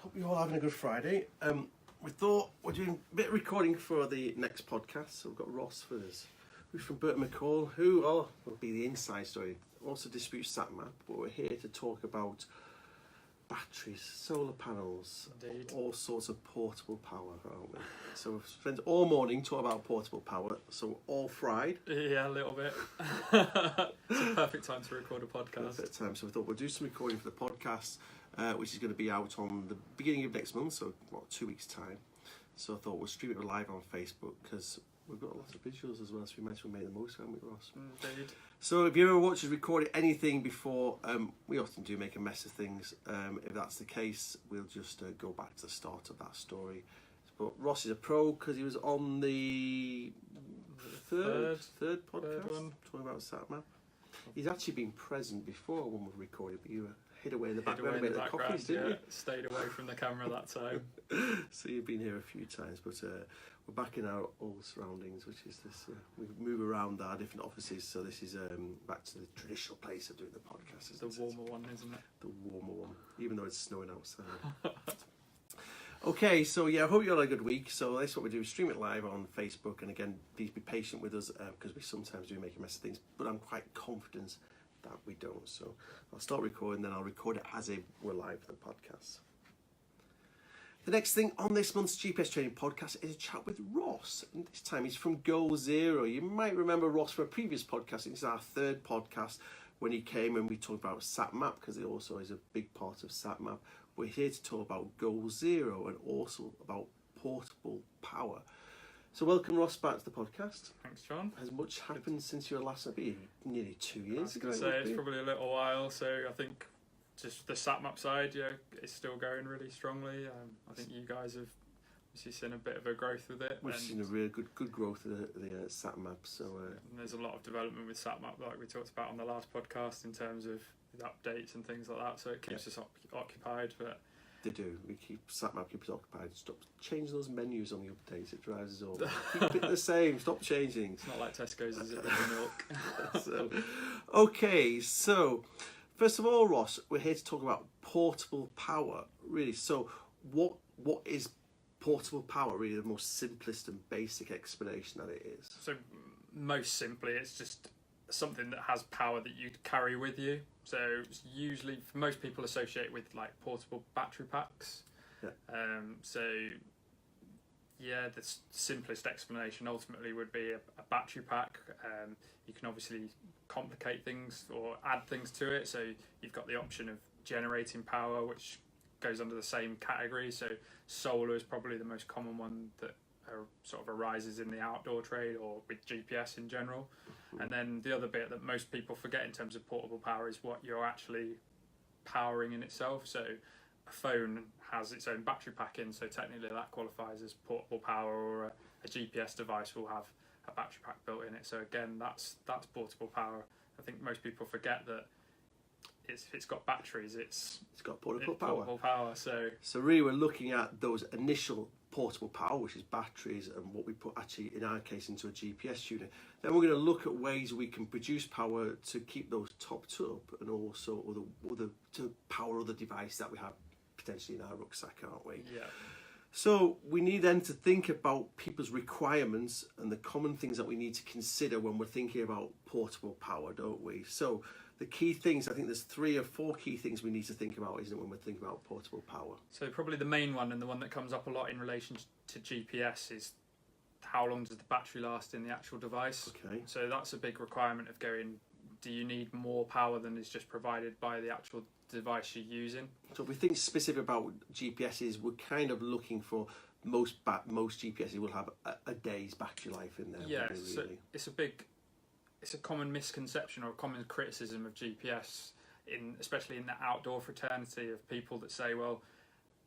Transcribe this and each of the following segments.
Hope you're all having a good Friday. We thought we're doing a bit of recording for the next podcast. So we've got Ross with us, who's from Burton McCall, who will be the inside story. Also disputes SatMap, but we're here to talk about batteries, solar panels, Indeed. all sorts of portable power, aren't we? So we've spent all morning talking about portable power, so we're all fried. Yeah, a little bit. It's a perfect time to record a podcast. Perfect time. So we thought we'll do some recording for the podcast, which is going to be out on the beginning of next month, so 2 weeks' time. So I thought we'll stream it live on Facebook because we've got lots of visuals as well, so we might as well make the most of it, Ross. Indeed. So if you ever watched us recording anything before, we often do make a mess of things. If that's the case, we'll just go back to the start of that story. But Ross is a pro because he was on the third podcast one. talking about SatMap. He's actually been present before when we've recorded, but you were hid away in the Hid background, away in the the background, coffees, didn't yeah. Stayed away from the camera that time. you? So you've been here a few times, but we're back in our old surroundings, which is this. We move around our different offices, so this is back to the traditional place of doing the podcast. It's the warmer one, isn't it? The warmer one, even though it's snowing outside. Okay, so yeah, I hope you had a good week. So that's what we do, stream it live on Facebook, and again, please be patient with us because we sometimes do make a mess of things, but I'm quite confident that we don't. So I'll start recording, then I'll record it as if we're live for the podcast. The next thing on this month's GPS Training Podcast is a chat with Ross, and this time he's from Goal Zero. You might remember Ross from a previous podcast. It's our third podcast when he came and we talked about SatMap, because it also is a big part of SatMap. We're here to talk about Goal Zero and also about portable power. So welcome, Ross, back to the podcast. Thanks, John. Has much happened since your last, maybe nearly 2 years I was ago? going to say it's probably a little while, so I think just the SatMap side, yeah, it's still going really strongly. I think you guys have obviously seen a bit of a growth with it. We've seen a real good growth of the SatMap. So and there's a lot of development with SatMap, like we talked about on the last podcast, in terms of the updates and things like that. So it keeps us occupied. But they do. SatMap keeps us occupied. Stop changing those menus on the updates. It drives us all. Keep it the same. Stop changing. It's not like Tesco's, is it, with the milk? So, okay, so first of all, Ross, we're here to talk about portable power. Really, so what is portable power? Really, the most simplest and basic explanation that it is. So most simply, it's just something that has power that you carry with you. So it's usually, for most people, associate with like portable battery packs. Yeah. So yeah, the simplest explanation ultimately would be a battery pack. You can obviously complicate things or add things to it. So you've got the option of generating power, which goes under the same category. So solar is probably the most common one that sort of arises in the outdoor trade or with GPS in general. And then the other bit that most people forget in terms of portable power is what you're actually powering in itself. So a phone has its own battery pack in, so technically that qualifies as portable power, or a GPS device will have a battery pack built in it. So again, that's portable power. I think most people forget that if it's got batteries, it's got portable power. So really, we're looking at those initial portable power, which is batteries, and what we put actually in our case into a GPS unit. Then we're going to look at ways we can produce power to keep those topped up, and also other to power other devices that we have potentially in our rucksack, aren't we? Yeah. So we need then to think about people's requirements and the common things that we need to consider when we're thinking about portable power, don't we? So the key things, I think there's 3 or 4 key things we need to think about, isn't it, when we're thinking about portable power? So probably the main one, and the one that comes up a lot in relation to GPS, is how long does the battery last in the actual device? Okay. So that's a big requirement of going, do you need more power than is just provided by the actual device you're using? So if we think specific about GPSs, we're kind of looking for most GPSs will have a day's battery life in there. Yeah, really. so it's a common misconception or a common criticism of GPS, especially in the outdoor fraternity, of people that say, well,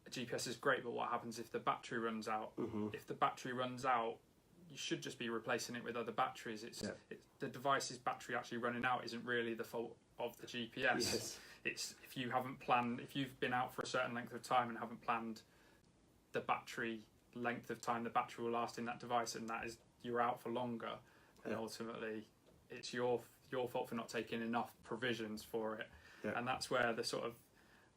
a GPS is great, but what happens if the battery runs out? Mm-hmm. If the battery runs out, you should just be replacing it with other batteries. The device's battery actually running out isn't really the fault of the GPS. Yes. It's if you've been out for a certain length of time and haven't planned the battery length of time the battery will last in that device, and that is you're out for longer, then ultimately it's your fault for not taking enough provisions for it. Yeah. And that's where the sort of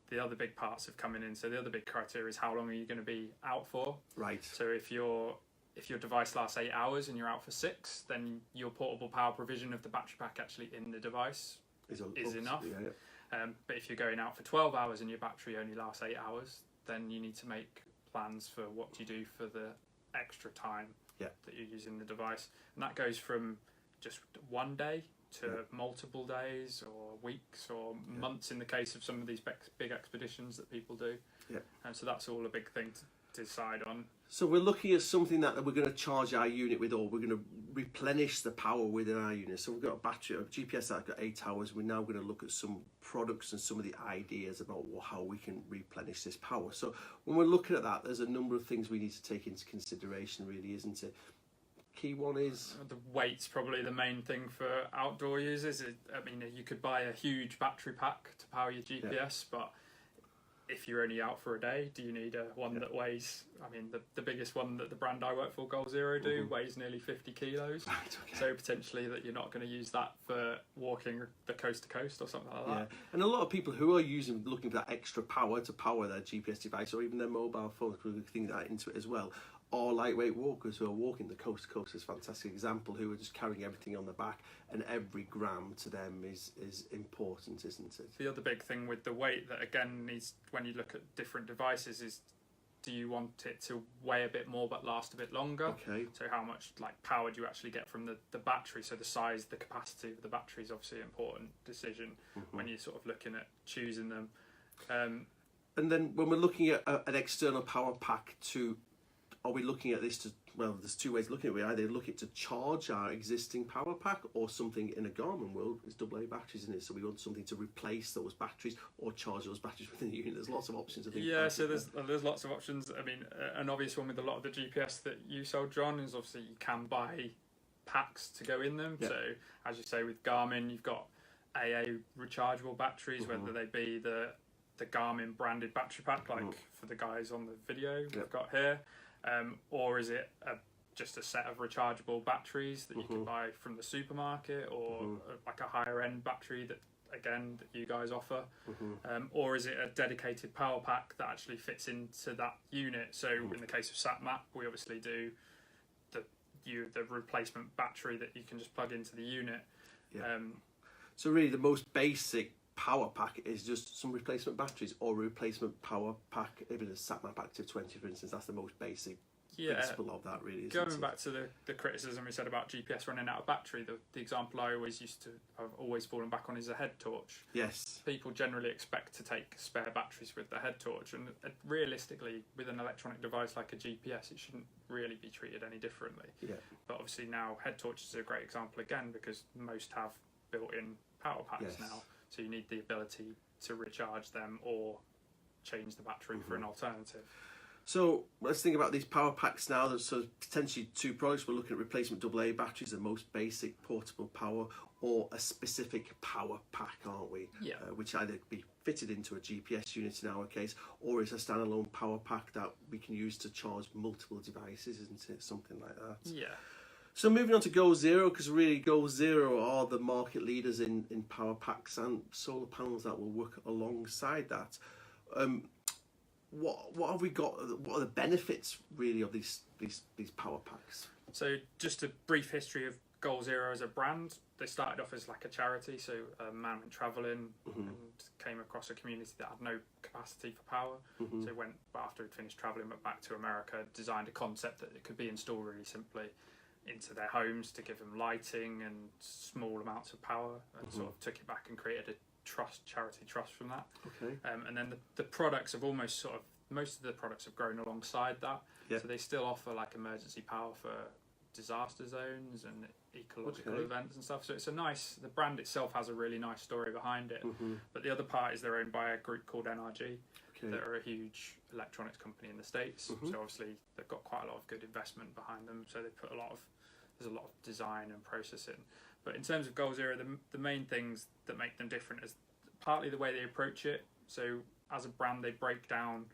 the other big parts of coming in. So the other big criteria is how long are you going to be out for. Right. So if your device lasts 8 hours and you're out for 6, then your portable power provision of the battery pack actually in the device is enough. Yeah. But if you're going out for 12 hours and your battery only lasts 8 hours, then you need to make plans for what you do for the extra time that you're using the device. And that goes from just one day to multiple days or weeks or months in the case of some of these big expeditions that people do. Yeah. And so that's all a big thing to decide on. So we're looking at something that we're going to charge our unit with, or we're going to replenish the power within our unit. So we've got a battery, a GPS that's got 8 hours. We're now going to look at some products and some of the ideas about how we can replenish this power. So when we're looking at that, there's a number of things we need to take into consideration, really, isn't it? Key one is the weight's probably the main thing for outdoor users. I mean, you could buy a huge battery pack to power your GPS, but if you're only out for a day, do you need one that weighs? I mean, the biggest one that the brand I work for, Goal Zero, weighs nearly 50 kilos. Right, okay. So potentially that you're not going to use that for walking the coast to coast or something like that. Yeah, and a lot of people who are looking for that extra power to power their GPS device or even their mobile phone, because we think that into it as well, or lightweight walkers who are walking the coast to coast is a fantastic example, who are just carrying everything on the back, and every gram to them is important, isn't it? The other big thing with the weight that again needs, when you look at different devices, is do you want it to weigh a bit more but last a bit longer? Okay. So how much power do you actually get from the battery? So the size, the capacity of the battery is obviously an important decision when you're sort of looking at choosing them. And then when we're looking at an external power pack are we looking at this to, well, there's two ways of looking at it. We either look at to charge our existing power pack, or something in a Garmin world is AA batteries in it. So we want something to replace those batteries or charge those batteries within the unit. There's lots of options, I think. Yeah, so there's lots of options. I mean, an obvious one with a lot of the GPS that you sold, John, is obviously you can buy packs to go in them. So as you say with Garmin, you've got AA rechargeable batteries, whether they be the Garmin branded battery pack, like for the guys on the video we've got here. Or is it just a set of rechargeable batteries that you can buy from the supermarket, or like a higher end battery that you guys offer, or is it a dedicated power pack that actually fits into that unit? So in the case of SatMap, we obviously do the replacement battery that you can just plug into the unit. So really the most basic power pack is just some replacement batteries, or replacement power pack, if it's a SatMap Active 20 for instance. That's the most basic principle of that, really, isn't Going back to the criticism we said about GPS running out of battery, the example I've always fallen back on is a head torch. Yes. People generally expect to take spare batteries with the head torch, and realistically with an electronic device like a GPS, it shouldn't really be treated any differently. But obviously now head torches are a great example again, because most have built-in power packs now. So you need the ability to recharge them or change the battery for an alternative. So let's think about these power packs now. There's potentially two products. We're looking at replacement AA batteries, the most basic portable power, or a specific power pack, aren't we? Yeah. Which either be fitted into a GPS unit in our case, or is a standalone power pack that we can use to charge multiple devices, isn't it? Something like that. Yeah. So moving on to Goal Zero, because really Goal Zero are the market leaders in power packs and solar panels that will work alongside that. What have we got? What are the benefits really of these power packs? So just a brief history of Goal Zero as a brand. They started off as like a charity. So a man went travelling and came across a community that had no capacity for power. So went, after he'd finished travelling, went back to America, designed a concept that it could be installed really simply into their homes to give them lighting and small amounts of power, and sort of took it back and created a charity trust from that. Okay. And then the products have most of the products have grown alongside that. So they still offer like emergency power for disaster zones and ecological events and stuff. So it's the brand itself has a really nice story behind it. But the other part is they're owned by a group called NRG. That are a huge electronics company in the States. So obviously they've got quite a lot of good investment behind them. So they put there's a lot of design and processing. But in terms of Goal Zero, the main things that make them different is partly the way they approach it. So as a brand, they break down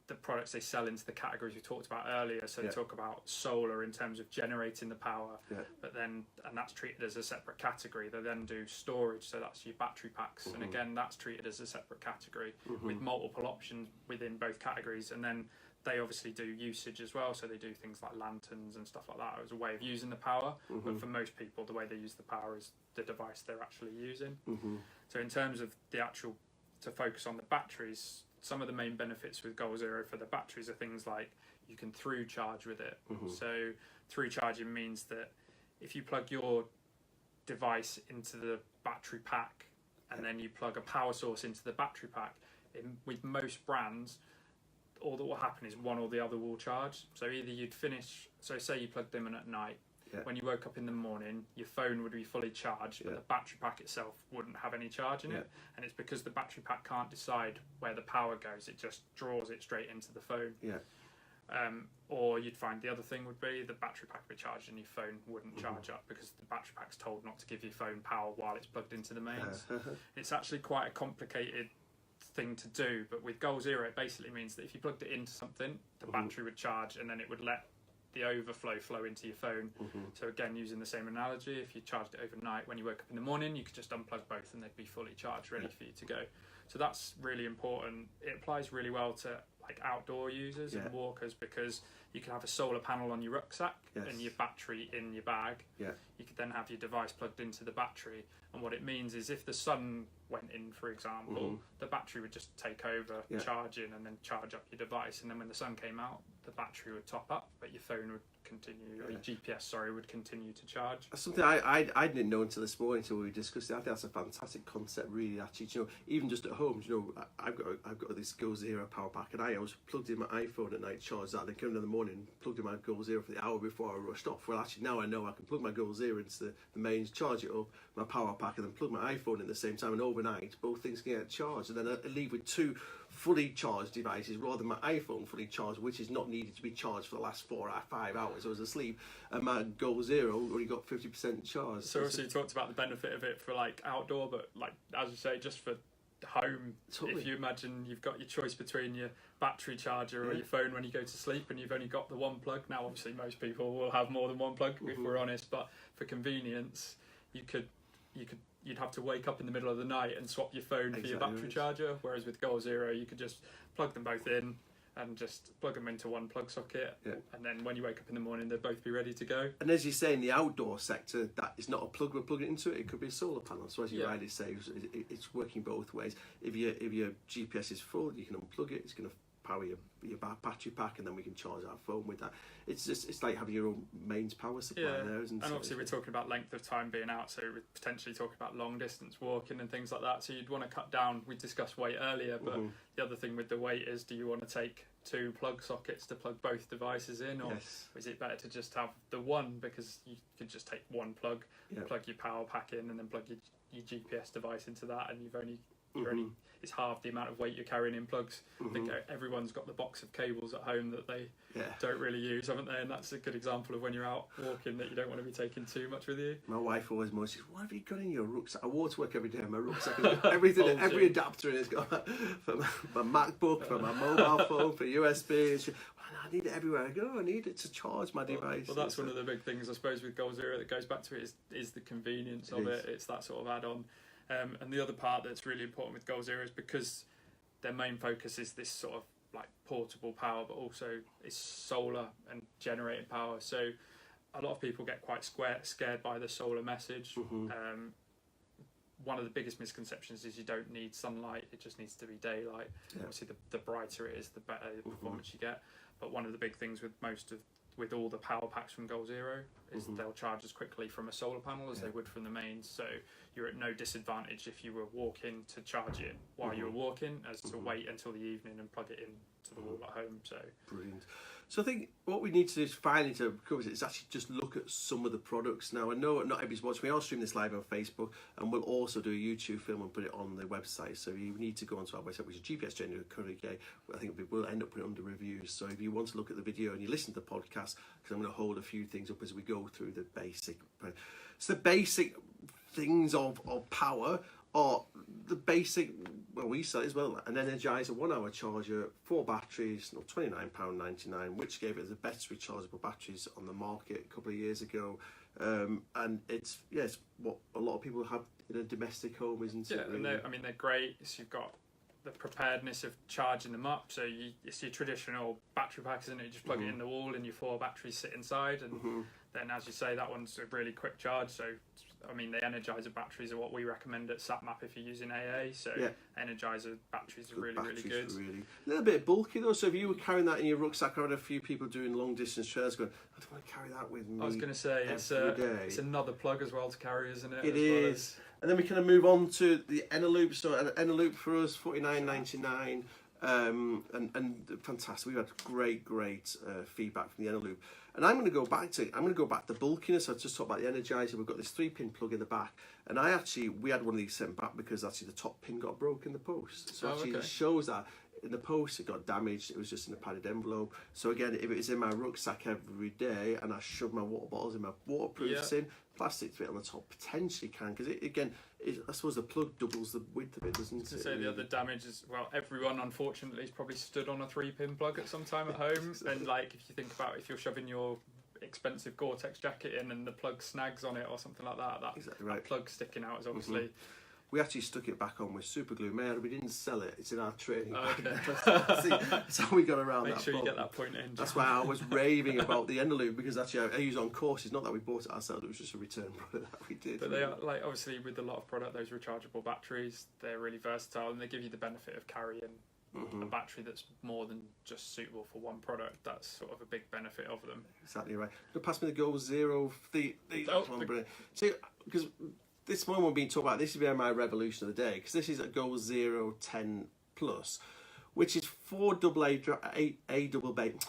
the products they sell into the categories we talked about earlier. So they Yeah. talk about solar in terms of generating the power, Yeah. but then, and that's treated as a separate category. They then do storage, so that's your battery packs, and again, that's treated as a separate category with multiple options within both categories. And then they obviously do usage as well, so they do things like lanterns and stuff like that as a way of using the power. But for most people, the way they use the power is the device they're actually using. So in terms of the actual, to focus on the batteries, some of the main benefits with Goal Zero for the batteries are things like you can through charge with it. So through charging means that if you plug your device into the battery pack and then you plug a power source into the battery pack, with most brands, all that will happen is one or the other will charge. So either you'd finish, so say you plugged them in at night, when you woke up in the morning, your phone would be fully charged, but the battery pack itself wouldn't have any charge in it. And it's because the battery pack can't decide where the power goes, it just draws it straight into the phone. Or you'd find the other thing would be the battery pack would be charged and your phone wouldn't charge up because the battery pack's told not to give your phone power while it's plugged into the mains. It's actually quite a complicated thing to do, but with Goal Zero it basically means that if you plugged it into something, the battery would charge and then it would let the overflow flow into your phone. So again, using the same analogy, if you charged it overnight, when you woke up in the morning, you could just unplug both and they'd be fully charged, ready for you to go. So that's really important. It applies really well to like outdoor users and walkers, because you can have a solar panel on your rucksack and your battery in your bag. You could then have your device plugged into the battery, and what it means is if the sun went in, for example, the battery would just take over charging and then charge up your device, and then when the sun came out, the battery would top up, but your phone would continue, or your GPS, would continue to charge. That's something I didn't know until this morning, until we discussed it. I think that's a fantastic concept, really. Actually, you know, even just at home, you know, I've got this Goal Zero power pack, and I always plugged in my iPhone at night, charged that, then came in the morning, plugged in my Goal Zero for the hour before I rushed off. Well, actually, now I know I can plug my Goal Zero into the mains, charge it up, my power pack, and then plug my iPhone in at the same time, and overnight, both things can get charged, and then I leave with two fully charged devices rather than my iPhone fully charged, which is not needed to be charged for the last 4 or 5 hours I was asleep, and my Goal Zero already got 50% charged. So obviously you talked about the benefit of it for like outdoor, but like as you say, just for home, if you imagine you've got your choice between your battery charger or your phone when you go to sleep, and you've only got the one plug. Now obviously most people will have more than one plug, if we're honest, but for convenience you'd have to wake up in the middle of the night and swap your phone for your battery charger, whereas with Goal Zero you could just plug them both in and just plug them into one plug socket, and then when you wake up in the morning they'd both be ready to go. And as you say, in the outdoor sector, that is not a plug, we're plugging into it, it could be a solar panel. So as you rightly say, it's working both ways. If your GPS is full, you can unplug it, it's going to power your battery pack, and then we can charge our phone with that. It's like having your own mains power supply there, isn't it? And obviously we're talking about length of time being out, so we're potentially talking about long distance walking and things like that, so you'd want to cut down. We discussed weight earlier, but the other thing with the weight is, do you want to take 2 plug sockets to plug both devices in, or is it better to just have the one, because you could just take one plug, plug your power pack in, and then plug your GPS device into that, and you're only it's half the amount of weight you're carrying in plugs. I think everyone's got the box of cables at home that they don't really use, haven't they? And that's a good example of when you're out walking that you don't want to be taking too much with you. My wife always says, "What have you got in your rucksack?" I walk to work every day in my rucksack, everything, every adapter in it's got for my MacBook, for my mobile phone, for USB. And I need it everywhere I go. I need it to charge my device. Well, that's one of the big things, I suppose, with Goal Zero that goes back to it is the convenience of it. It's that sort of add-on. And the other part that's really important with Goal Zero is because their main focus is this sort of like portable power, but also is solar and generating power. So a lot of people get quite scared by the solar message. One of the biggest misconceptions is you don't need sunlight, it just needs to be daylight. Obviously the brighter it is, the better the performance you get. But one of the big things with all the power packs from Goal Zero is they'll charge as quickly from a solar panel as they would from the mains, so you're at no disadvantage if you were walking to charge it while you were walking, as to wait until the evening and plug it in to the wall at home. So brilliant. So I think what we need to do is finally to cover is actually just look at some of the products. Now I know not everybody's watching. We are streaming this live on Facebook, and we'll also do a YouTube film and put it on the website. So you need to go onto our website, which is GPSGender.co.uk. I think we'll end up putting it under reviews. So if you want to look at the video and you listen to the podcast, because I'm going to hold a few things up as we go through the basic. So the basic things of power are the basic well, we sell it as well, an Energizer 1 hour charger, 4 batteries, no, £29.99, which gave it the best rechargeable batteries on the market a couple of years ago. And it's what a lot of people have in a domestic home, isn't it? Yeah, Really? and they're great. So you've got the preparedness of charging them up. So it's your traditional battery pack, isn't it? You just plug it in the wall and your 4 batteries sit inside. And then, as you say, that one's a really quick charge. So, I mean, the Energizer batteries are what we recommend at SatMap if you're using AA. So Energizer batteries are really good. Really. A little bit bulky though, so if you were carrying that in your rucksack, I had a few people doing long distance trails going, I don't want to carry that with me. I was going to say, it's another plug as well to carry, isn't it? It is. And then we kind of move on to the Eneloop. So Eneloop for us, $49.99. And fantastic. We've had great feedback from the Eneloop. And I'm going to go back to the bulkiness. I just talked about the Energizer. We've got this 3-pin plug in the back, and we had one of these sent back because actually the top pin got broken in the post. So it shows that in the post it got damaged. It was just in a padded envelope. So again, if it was in my rucksack every day and I shoved my water bottles in my waterproofs in, plastic bit on the top potentially can, because I suppose the plug doubles the width of it, doesn't it? To say the other damage is, well, everyone unfortunately has probably stood on a 3-pin plug at some time at home, and like if you think about if you're shoving your expensive Gore-Tex jacket in and the plug snags on it or something like that, that plug sticking out is obviously. We actually stuck it back on with super glue. We didn't sell it. It's in our training. That's how we got around that. Make sure you get that point in. That's why I was raving about the Eneloop, because actually I use it on courses. Not that we bought it ourselves. It was just a return product that we did. But they are, like, obviously with a lot of product, those rechargeable batteries, they're really versatile and they give you the benefit of carrying a battery that's more than just suitable for one product. That's sort of a big benefit of them. Exactly right. Pass me the Goal Zero. See, because this one we've been talking about, this is my revolution of the day, because this is a Goal Zero 10 Plus, which is 4 AA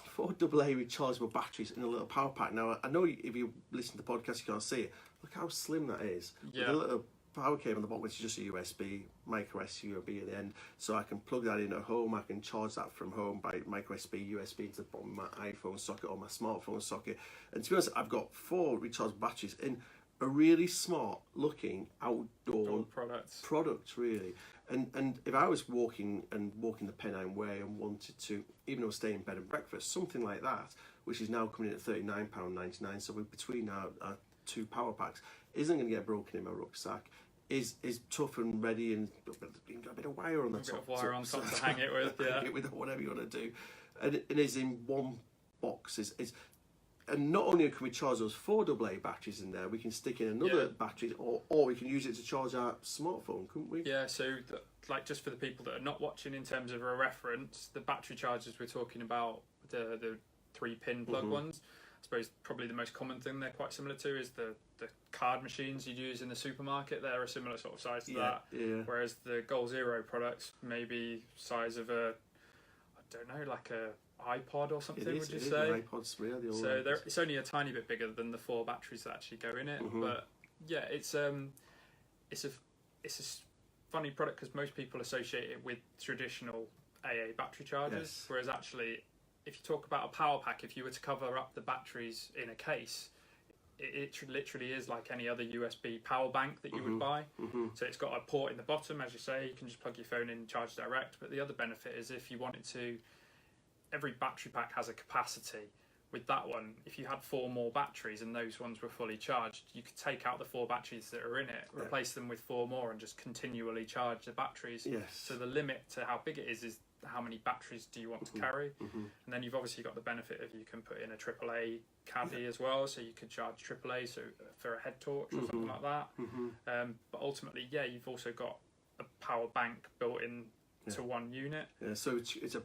rechargeable batteries in a little power pack. Now, I know if you listen to the podcast, you can't see it. Look how slim that is. Yeah. With a little power cable on the bottom, which is just a USB, micro USB at the end. So I can plug that in at home. I can charge that from home by micro USB to the bottom of my iPhone socket or my smartphone socket. And to be honest, I've got 4 rechargeable batteries in a really smart looking outdoor product, really. And if I was walking the Pennine Way and wanted to, even though I stay in bed and breakfast, something like that, which is now coming in at £39.99, so we're between our 2 power packs, isn't going to get broken in my rucksack, is tough and ready, and got a bit of wire on the top. A bit of wire on top to hang it with, hang it with, whatever you want to do. And it is in one box. And not only can we charge those 4 AA batteries in there, we can stick in another battery, or we can use it to charge our smartphone, couldn't we? Yeah, so just for the people that are not watching, in terms of a reference, the battery chargers we're talking about, the 3-pin plug ones, I suppose probably the most common thing they're quite similar to is the card machines you'd use in the supermarket. They're a similar sort of size to that. Yeah. Whereas the Goal Zero products, maybe size of I don't know, like a iPod or something, would you say? iPods, really. So it's only a tiny bit bigger than the 4 batteries that actually go in it. But yeah, it's a funny product because most people associate it with traditional AA battery chargers, whereas actually, if you talk about a power pack, if you were to cover up the batteries in a case, it literally is like any other USB power bank that you would buy. So it's got a port in the bottom, as you say, you can just plug your phone in and charge direct. But the other benefit is if you wanted to, every battery pack has a capacity. With that one, if you had 4 more batteries and those ones were fully charged, you could take out the 4 batteries that are in it, replace them with 4 more, and just continually charge the batteries. So the limit to how big it is how many batteries do you want to carry. And then you've obviously got the benefit of you can put in a AAA caddy as well, so you could charge AAA for a head torch or something like that. But ultimately, you've also got a power bank built in to one unit. So it's a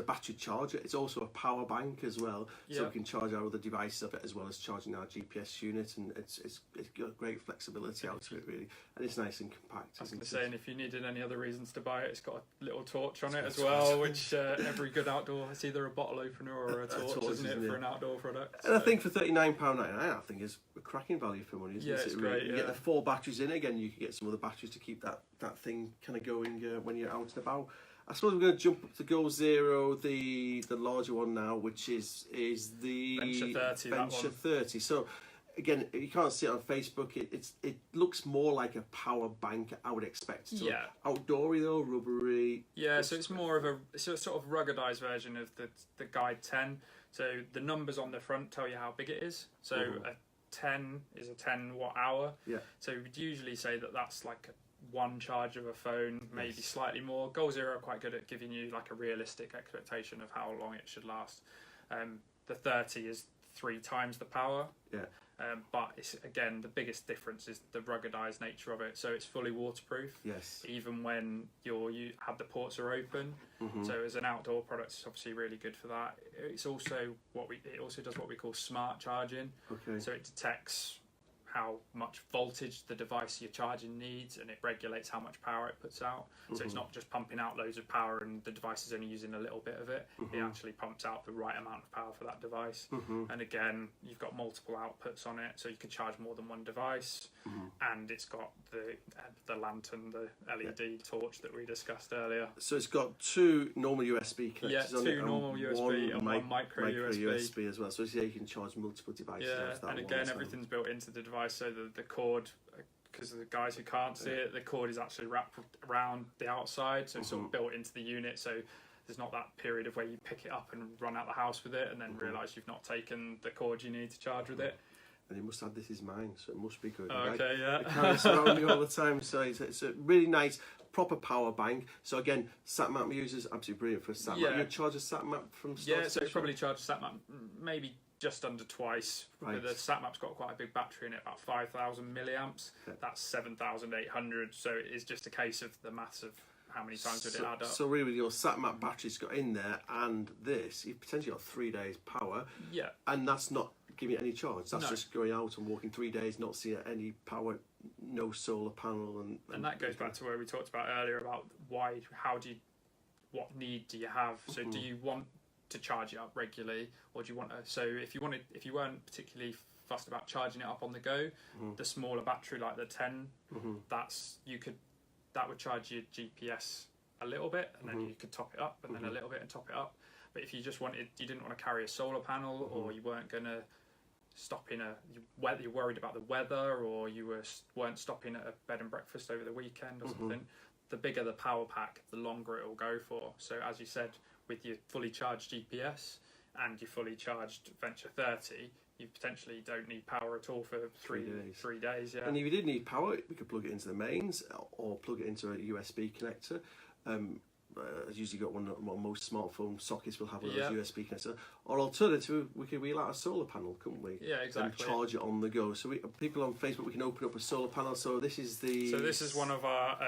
battery charger. It's also a power bank as well, so we can charge our other devices of it as well as charging our GPS unit, and it's got great flexibility out of it, really, and it's nice and compact. I was going to say, and if you needed any other reasons to buy it, it's got a little torch on it as well, which every good outdoor, it's either a bottle opener or a torch, isn't it, for an outdoor product? And I think for £39.99, I think is a cracking value for money, isn't it? It's great. You get the 4 batteries in. Again, you can get some other batteries to keep that thing kind of going when you're out and about. I suppose we're going to jump up to Goal Zero, the larger one now, which is the Venture 30. Venture 30. So again, you can't see it on Facebook. It looks more like a power bank. I would expect. So Yeah. Outdoory though, rubbery. Yeah, so it's more of a sort of ruggedized version of the Guide 10. So the numbers on the front tell you how big it is. So a 10 is a 10 watt hour. Yeah. So we'd usually say that that's like one charge of a phone, maybe slightly more. Goal Zero are quite good at giving you like a realistic expectation of how long it should last. The 30 is 3 times the power. Yeah. But it's, again, the biggest difference is the ruggedized nature of it. So it's fully waterproof. Yes. Even when you have the ports are open. So as an outdoor product, it's obviously really good for that. It's also it also does what we call smart charging. Okay. So it detects how much voltage the device you're charging needs, and it regulates how much power it puts out. So it's not just pumping out loads of power and the device is only using a little bit of it. It actually pumps out the right amount of power for that device. And again, you've got multiple outputs on it, so you can charge more than one device. And it's got the lantern, the LED torch that we discussed earlier. So it's got 2 normal USB connectors Yeah, on it, 2 normal USB and one micro USB. as well. So you can charge multiple devices. Yeah, and again, everything's built into the device, so the cord, because of the guys who can't see it, the cord is actually wrapped around the outside, so it's sort of built into the unit, so there's not that period of where you pick it up and run out the house with it and then realise you've not taken the cord you need to charge with it. And he must have this is mine, so it must be good. Okay, yeah. It carries around me all the time, so it's a really nice, proper power bank. So again, SatMap users, absolutely brilliant for a SatMap. Yeah. You charge a SatMap from start Yeah, to so it finish? probably charges SatMap maybe just under twice. Right. The SatMap's got quite a big battery in it, about 5,000 milliamps. Yeah. That's 7,800, so it is just a case of the maths of how many times would it add up. So really, with your SatMap battery's got in there and this, you've potentially got 3 days power, Yeah. and that's not giving it any charge. That's No. just going out and walking 3 days, not seeing any power, no solar panel, And that goes back to where we talked about earlier about what need do you have? So do you want to charge it up regularly, or do you want to? So if you weren't particularly fussed about charging it up on the go, the smaller battery like the 10, that would charge your GPS a little bit, and then you could top it up, and then a little bit and top it up. But if you didn't want to carry a solar panel, or you weren't going to stop in you're worried about the weather, or you weren't stopping at a bed and breakfast over the weekend or something, the bigger the power pack, the longer it will go for. So as you said, with your fully charged GPS and your fully charged Venture 30, you potentially don't need power at all for 3 days. Yeah. And if you did need power, we could plug it into the mains or plug it into a USB connector. I've usually got one. Most smartphone sockets will have one of those USB connectors. Or alternative, we could wheel out a solar panel, couldn't we? Yeah, exactly. And charge it on the go. So people on Facebook, we can open up a solar panel. So this is one of our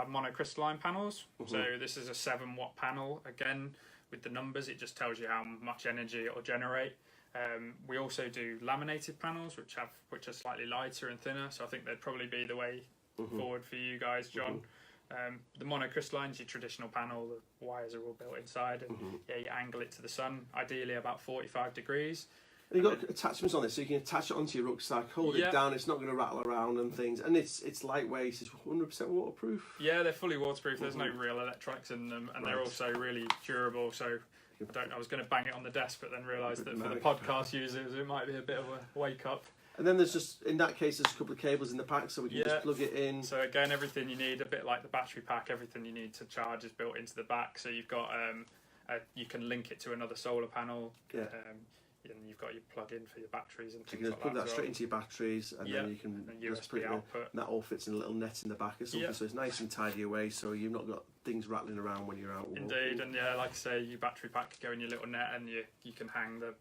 monocrystalline panels. So this is a 7-watt panel. Again, with the numbers, it just tells you how much energy it will generate. We also do laminated panels, which are slightly lighter and thinner. So I think they'd probably be the way forward for you guys, John. The monocrystalline is your traditional panel. The wires are all built inside, and you angle it to the sun, ideally about 45 degrees. And you've got attachments on it, so you can attach it onto your rucksack, hold it down, it's not going to rattle around and things. And it's lightweight, it's 100% waterproof. Yeah, they're fully waterproof. There's no real electronics in them, and they're also really durable. So I was going to bang it on the desk, but then realised that for the podcast users, it might be a bit of a wake up. And then there's just, in that case, there's a couple of cables in the pack, so we can just plug it in. So again, everything you need, a bit like the battery pack, everything you need to charge is built into the back. So you've got, you can link it to another solar panel. Yeah. And you've got your plug-in for your batteries and So you things can like plug that as straight well. into your batteries, and then you can just put USB it in, output. and that all fits in a little net in the back or something, so it's nice and tidy away, so you've not got things rattling around when you're out walking. Indeed, and like I say, your battery pack could go in your little net, and you can hang the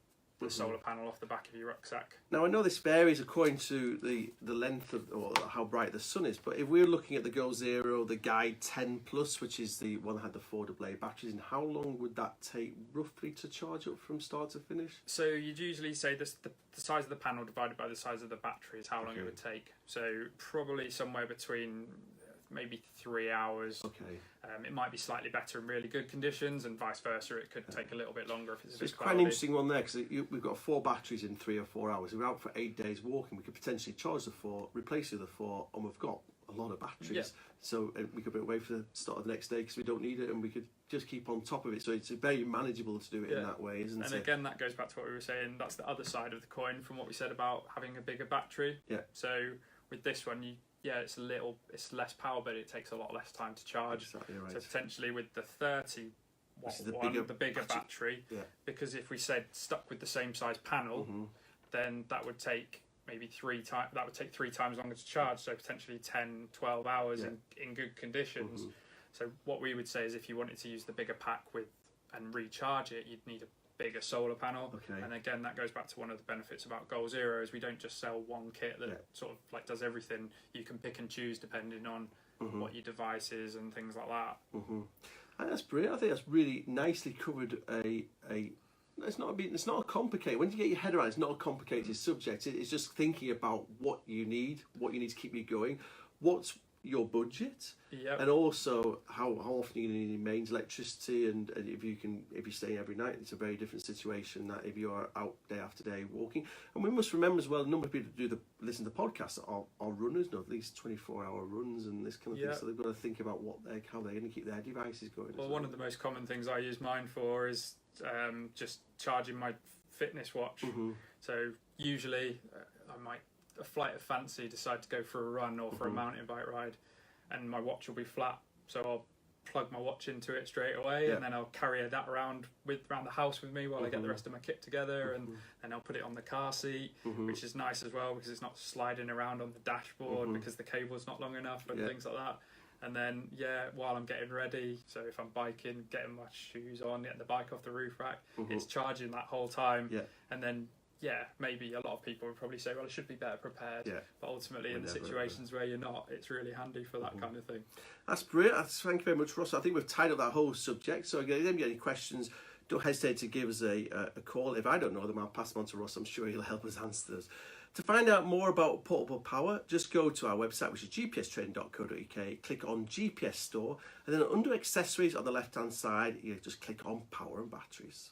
solar panel off the back of your rucksack. Now I know this varies according to the length of, or how bright the sun is, but if we're looking at the Goal Zero, the Guide 10 Plus, which is the one that had the 4 AA batteries, and how long would that take roughly to charge up from start to finish? So you'd usually say the size of the panel divided by the size of the battery is how long it would take. So probably somewhere between maybe 3 hours. Okay. It might be slightly better in really good conditions, and vice versa. It could take a little bit longer if it's a bit It's quite cloudy. an interesting one there, because we've got 4 batteries in 3 or 4 hours. If we're out for 8 days walking, we could potentially charge the 4, replace the other 4, and we've got a lot of batteries. Yeah. So we could put it away for the start of the next day because we don't need it, and we could just keep on top of it. So it's very manageable to do it in that way, isn't it? And again, that goes back to what we were saying. That's the other side of the coin from what we said about having a bigger battery. Yeah. So with this one, it's less power, but it takes a lot less time to charge. Exactly right. So potentially with the 30 watt This is the one, bigger the bigger battery, Yeah. because if we said stuck with the same size panel, then that would take maybe 3 times. That would take 3 times longer to charge. So potentially 10, 12 hours in good conditions. So what we would say is if you wanted to use the bigger pack and recharge it, you'd need a bigger solar panel. Okay. And again, that goes back to one of the benefits about Goal Zero is we don't just sell one kit that sort of like does everything. You can pick and choose depending on what your device is and things like that. And that's brilliant. I think that's really nicely covered it's not a complicated, when you get your head around it, it's not a complicated subject. It's just thinking about what you need to keep you going. What's your budget? Yep. And also how often you're going to need mains electricity, and if you're staying every night, it's a very different situation that if you are out day after day walking. And we must remember as well, a number of people who listen to the podcast are runners, at least 24-hour runs and this kind of thing. So they've got to think about how they're going to keep their devices going. Well, one of the most common things I use mine for is just charging my fitness watch. So usually I might, a flight of fancy, decide to go for a run or for a mountain bike ride, and my watch will be flat, so I'll plug my watch into it straight away, and then I'll carry that around the house with me while I get the rest of my kit together, and then I'll put it on the car seat, which is nice as well because it's not sliding around on the dashboard because the cable's not long enough and things like that. And then while I'm getting ready, so if I'm biking, getting my shoes on, getting the bike off the roof rack, it's charging that whole time. And then maybe a lot of people would probably say, well, it should be better prepared. But ultimately, in the situations where you're not, it's really handy for that kind of thing. That's brilliant. Thank you very much, Ross. I think we've tied up that whole subject. So again, if you have any questions, don't hesitate to give us a call. If I don't know them, I'll pass them on to Ross. I'm sure he'll help us answer those. To find out more about portable power, just go to our website, which is gpstraining.co.uk, click on GPS Store, and then under accessories on the left-hand side, you just click on power and batteries.